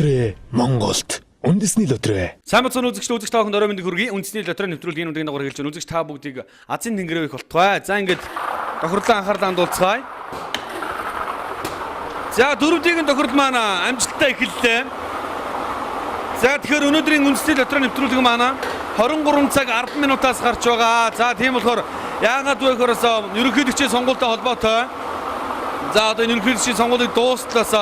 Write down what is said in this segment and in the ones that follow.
Лотерей Монголд үндэсний лотерей. Сайн бацхан үзэгч та бүхэнд орой мэндийг хүргэе. Үндэсний лотерей нэвтрүүлгийн үндгийн дагавар хэлж байна. Үзэгч та бүгдийг Азийн тэнгэрээр их болтугай. За ингээд тохирлоо анхаарлаа хандуулцгаая. За дөрөвдийн тохирол маань амжилттай эхэллээ. За тэгэхээр өнөөдрийн үндэсний лотерей нэвтрүүлэг маань 23 цаг 10 минутаас гарч байгаа. За тийм болохоор яагаад вэ гэхээр ерөнхийлөгчийн сонгуультай холбоотой. За одоо ерөнхийлөгчийн сонгуулийг дуустлаас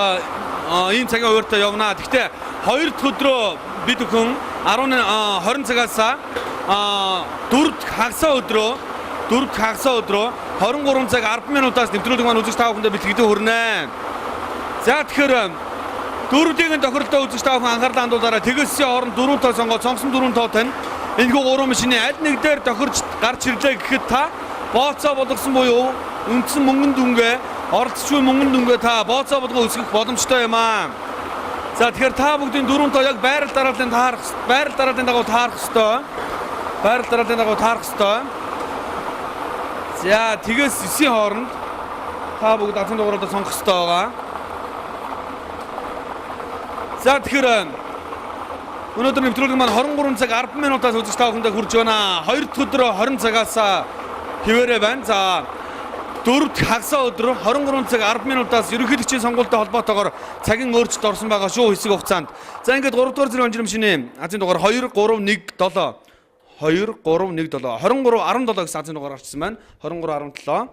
ийм цагийн хуваарьтай явна. Гэхдээ 2 дахь өдрөө бид бүхэн 20 цагаас 4 дахь хагасаа өдрөө 23 цаг 10 минутаас нэвтрүүлэг маань үзэж та бүхэндээ бэлтгэдэг хүрнэ. За тэгэхээр дөрөвдийн тохиолдолд үзэж та бүхэн анхаарлаа хандуулаарай. Тэгээсийн хооронд 4 тоо сонгосон 4 тоо тань. Энэхүү 3 машины аль нэг дээр тохирч гарч ирлээ гэхэд та бооцоо болгосон буюу үндсэн мөнгөнд дүнгээ оролцогчгүй мөнгөнд дүнгээ та бооцоо болгоо үсгэх боломжтой юм аа. За тэгэхээр та бүгдийн 4 тоо яг байрал дарааллын дагуу таарах ёстой. За тэгээс 9-ийн хооронд та бүгд азийн дугаараар сонгох ёстой байгаа. За тэгэхээр өнөөдөр нэвтрүүлэг маань 23 цаг 10 минутаас үзэж та бүхэндээ хүрж байна. 2 дахь өдрөө 20 цагаас хിവэрэ байна. За 4 дахь хагасаа өдрөө 23 цаг 10 минутаас ерөнхийлөгчийн сонгуультай холбоотойгоор цагийн өөрчлөлт орсон байгаа шүү хэсэг хугацаанд. За ингээд 3 дугаар зэрэг онжиромшины азийн дугаар 2 3 1 7 23 17 гэсэн азийн дугаар гарчсан байна. 23 17.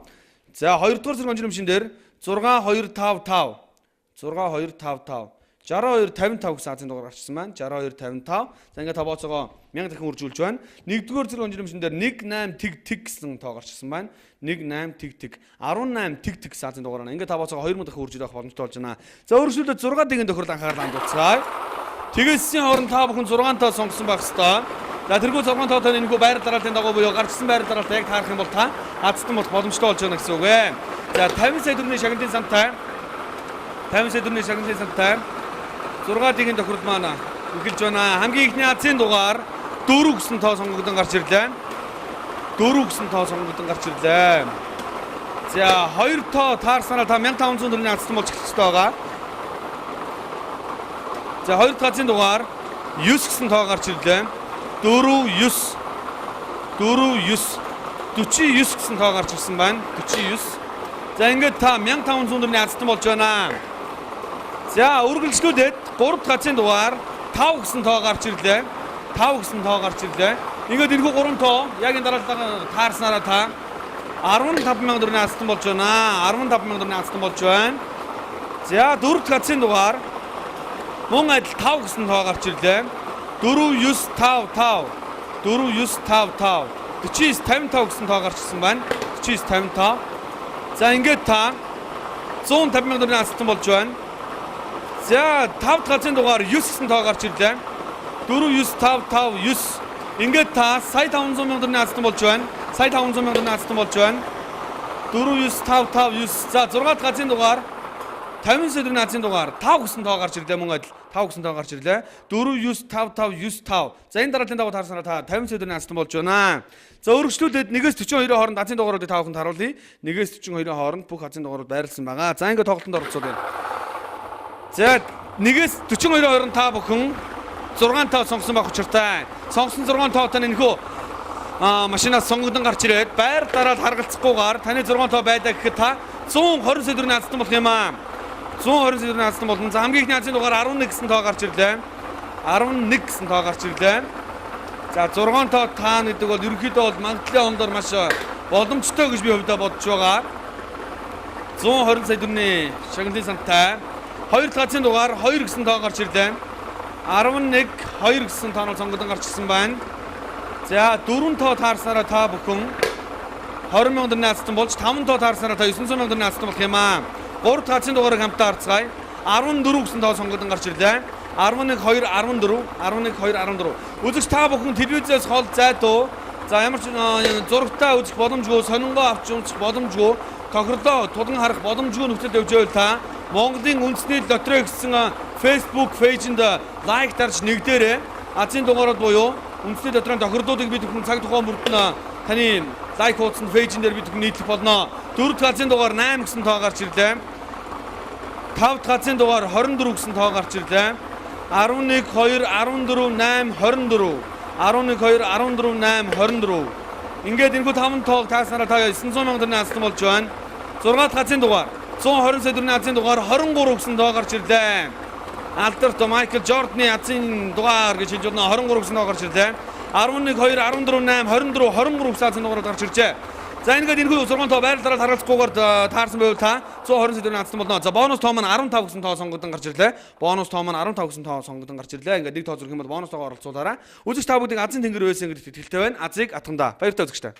За 2 дугаар зэрэг онжиромшин дээр 6 2 5 5 62 55 гэсэн азийн дугаар гарчсан байна. 62 55. За ингээд та бооцоогоо 1000 дахин үржүүлж байна. 1-р зэрэг онжиромшин дээр 18 тэг гэсэн тоо гарчсан байна. 18 тэг 18 тэг гэсэн азийн дугаар байна. Ингээд та бооцоогоо 2000 дахин үржүүлэх боломжтой болж байна. За өөрөглөлтөд 6 дэгэн тохирол анхаарлаа хандуулцгаая. Тэгээсийн хооронд та бүхэн 6 тоо сонгосон байх ёстой. За тэргүй 6 тоотой энэхүү байрал дарааллын дагуу буюу гарчсан байрал дараалтаа яг таарах юм бол та азтан болох боломжтой болж байна гэсэн үг ээ. За 50 сая төгрөгийн шагналын сантай 6 дэгэн тохирол маань эхэлж байна. Хамгийн ихний азийн дугаар 4 гэсэн тоо сонгогдсон гарч ирлээ. За 2 тоо таарснараа та 1500 төгрөгийн азтан болж эхэлж байгаа. За 2 дахь азийн дугаар 9 гэсэн тоо гарч ирлээ. 49 гэсэн тоо гарч ирсэн байна. 49. За ингээд та 1500 төгрөгийн азтан болж байна. За үргэлжлүүлээд 3 дахь азийн дугаар 5 гэсэн тоо гарч ирлээ. Ингээд энэхүү 3 тоо яг энэ дараалтаа таарснараа та 15000 төгрөгийн азтан болж байна. За 4 дахь азийн дугаар мөн адил 5 гэсэн тоо гарч ирлээ. 4955 4955 гэсэн тоо гарч ирсэн байна. 4955. За ингээд та 150,000 төгрөгийн азтан болж байна. За 5 дахь азийн дугаар 9 гэсэн тоо гарч ирлээ. 4955 9. Ингээд та сая 500,000 төгрөгийн азтан болж байна. 4955 9. За 6 дахь азийн дугаар 50 сая төгрөгийн азийн дугаар 5 гэсэн тоо гарч ирлээ мөн адил. 5 гэсэн тоо гарч ирлээ. 4955 За энэ дарааллын дагуу таарснараа та 50 сая төгрөгийн азтан болж байна. За өргөжлүүлээд 1-ээс 42-ийн хооронд азийн дугааруудыг та бүхэнд харуулъя. 1-ээс 42-ийн хооронд бүх азийн дугаарууд байрласан байгаа. За ингээд тоглолтод оролцуулъя. За 1-ээс 42-ийн хооронд та бүхэн 6 тоо сонгосон байх учиртай. Сонгосон 6 тоотой энэхүү машинаас сонгогдсон гарч ирээд байр дараал харгалзахгүйгээр таны 6 тоо байдаг гэхэд та 120 сая төгрөгийн азтан болох юм аа. 120 сая төгрөгийн азтан болно. За хамгийн ихний азийн дугаар 11 гэсэн тоо гарч ирлээ. За 6 тоо таана гэдэг бол ерөнхийдөө бол мандлын хондор маш боломжтой гэж би хувьдаа бодож байгаа. 120 сая төгрөгийн шагналын сантай 2 дахь азийн дугаар 2 гэсэн тоо гарч ирлээ. 11 2 гэсэн тооноор сонгогдсон гарч ирсэн байна. За 4 тоо таарснараа та бүхэн 20,000 төгрөгийн азтан болж 5 тоо таарснараа та 900,000 төгрөгийн азтан болох юм аа. 3 дахь азийн дугаарыг хамтаа харцгаая. 14 гэсэн тоо сонгогдсон гарч ирлээ. 11 2 14 Үзэгч та бүхэн телевизээс хол зайдуу. За ямар ч зурагтаа үзэх боломжгүй, сонингоо авч үзэх боломжгүй, тохирлоо тулган харах боломжгүй нөхцөлд явж байвал та Монголын үндэсний лотерей гэсэн Facebook пэйжинд лайк дарж нэгдээрэй. Азийн дугаарууд буюу үндэсний лотерейн тохирлуудыг бид бүхэн цаг тухайн бүрдэн таны лайк хуудсан пэйжин дээр бид бүхэн нийтлэх болно. 4 дахь азийн дугаар 8 гэсэн тоо гарч ирлээ. 5 дахь азийн дугаар 24 гэсэн тоо гарч ирлээ. 11 2 14 8 24 11 2 14 8 24 ингээд энэ 5 тоог тааснараа та 900 мянган төгрөгийн азтай болж байна. 6 хацын дугаар 120 сая төгрөгийн азын дугаар 23 гэсэн тоо гарч ирлээ. Алдарт Майкл Жорданы азын дугаар гэж хэлж байна 23 гэсэн тоо гарч ирлээ. 11 2 14 8 24 23 гэсэн дугаар гарч иржээ. За ингээд энэ 6 тоо байрлалаараа харгалзахгүйгээр таарсан байвал та 120 сая төгрөгийн азтай болно. За бонус тоо маань 15 гэсэн тоо сонгогдсон гарч ирлээ. Бонус тоо маань 15 гэсэн тоо сонгогдсон гарч ирлээ. Ингээд нэг тоо зүрх юм бол бонус тоогоо оролцуулаарай. Үзэгч та бүгдийг азын тэнгэр байсан гэдэгт итгэлтэй байна. Азыг атгандаа. Баяртай үзэгчтэй.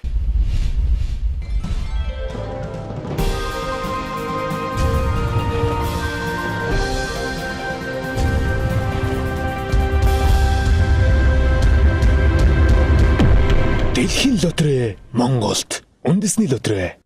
Дэлхийн лотерей Монголд үндэсний лотерей